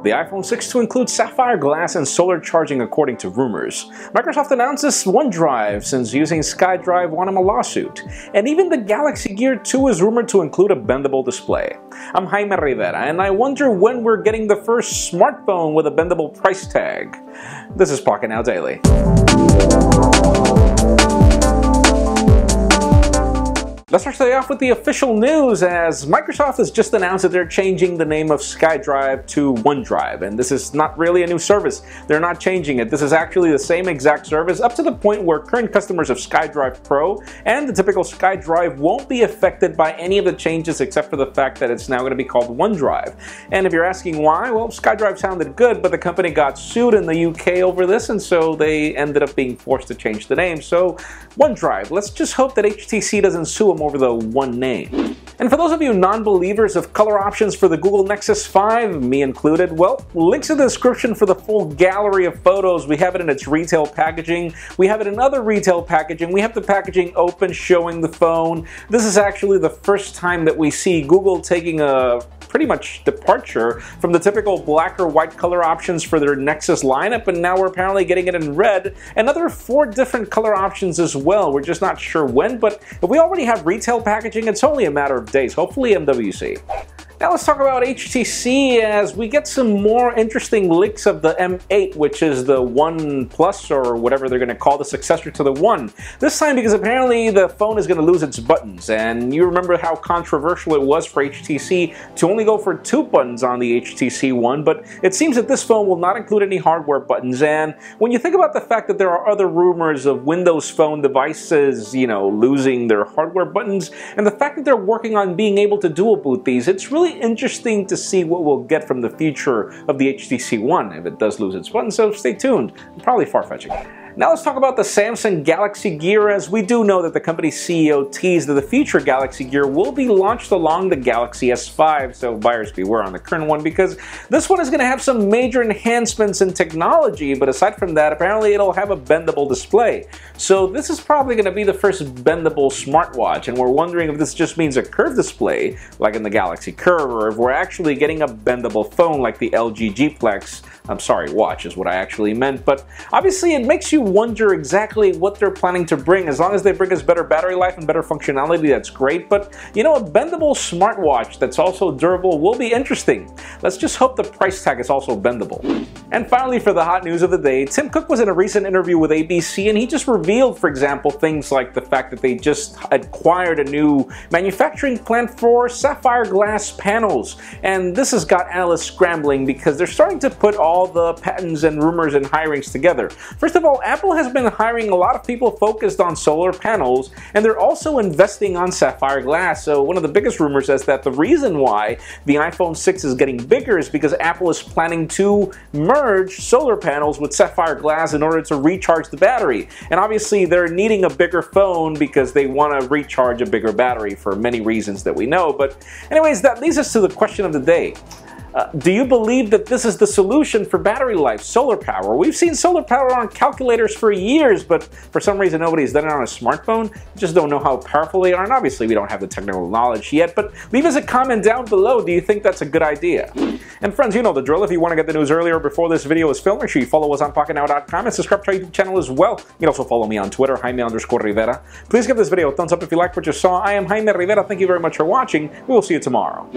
The iPhone 6 to include sapphire glass and solar charging according to rumors. Microsoft announces OneDrive since using SkyDrive won him a lawsuit. And even the Galaxy Gear 2 is rumored to include a bendable display. I'm Jaime Rivera, and I wonder when we're getting the first smartphone with a bendable price tag. This is Pocketnow Daily. Let's start today off with the official news, as Microsoft has just announced that they're changing the name of SkyDrive to OneDrive, and this is not really a new service. They're not changing it. This is actually the same exact service up to the point where current customers of SkyDrive Pro and the typical SkyDrive won't be affected by any of the changes except for the fact that it's now going to be called OneDrive. And if you're asking why, well, SkyDrive sounded good, but the company got sued in the UK over this, and so they ended up being forced to change the name. So OneDrive, let's just hope that HTC doesn't sue them over the one name. And for those of you non-believers of color options for the Google Nexus 5, me included, well, links in the description for the full gallery of photos. We have it in its retail packaging, we have it in other retail packaging, we have the packaging open showing the phone. This is actually the first time that we see Google taking a pretty much departure from the typical black or white color options for their Nexus lineup, and now we're apparently getting it in red. Another 4 different color options as well. We're just not sure when, but if we already have retail packaging, it's only a matter of days, hopefully MWC. Now let's talk about HTC as we get some more interesting leaks of the M8, which is the One Plus or whatever they're going to call the successor to the One. This time because apparently the phone is going to lose its buttons, and you remember how controversial it was for HTC to only go for 2 buttons on the HTC One, but it seems that this phone will not include any hardware buttons. And when you think about the fact that there are other rumors of Windows Phone devices, losing their hardware buttons, and the fact that they're working on being able to dual boot these, it's really interesting to see what we'll get from the future of the HTC One if it does lose its button, so stay tuned. Probably far-fetching. Now let's talk about the Samsung Galaxy Gear, as we do know that the company's CEO teased that the future Galaxy Gear will be launched along the Galaxy S5, so buyers beware on the current one, because this one is going to have some major enhancements in technology, but aside from that, apparently it'll have a bendable display. So this is probably going to be the first bendable smartwatch, and we're wondering if this just means a curved display, like in the Galaxy Curve, or if we're actually getting a bendable phone like the LG G Plex. I'm sorry, watch is what I actually meant, but obviously it makes you wonder exactly what they're planning to bring. As long as they bring us better battery life and better functionality, that's great, but a bendable smartwatch that's also durable will be interesting. Let's just hope the price tag is also bendable. And finally, for the hot news of the day, Tim Cook was in a recent interview with ABC, and he just revealed, for example, things like the fact that they just acquired a new manufacturing plant for sapphire glass panels, and this has got analysts scrambling because they're starting to put all the patents and rumors and hirings together. First of all, Apple has been hiring a lot of people focused on solar panels, and they're also investing on sapphire glass. So one of the biggest rumors is that the reason why the iPhone 6 is getting bigger is because Apple is planning to merge solar panels with sapphire glass in order to recharge the battery. And obviously they're needing a bigger phone because they want to recharge a bigger battery for many reasons that we know. But anyways, that leads us to the question of the day. Do you believe that this is the solution for battery life, solar power? We've seen solar power on calculators for years, but for some reason nobody's done it on a smartphone. You just don't know how powerful they are, and obviously we don't have the technical knowledge yet, but leave us a comment down below. Do you think that's a good idea? And friends, you know the drill. If you want to get the news earlier before this video is filmed, make sure you follow us on Pocketnow.com and subscribe to our YouTube channel as well. You can also follow me on Twitter, Jaime_Rivera. Please give this video a thumbs up if you liked what you saw. I am Jaime Rivera. Thank you very much for watching. We will see you tomorrow.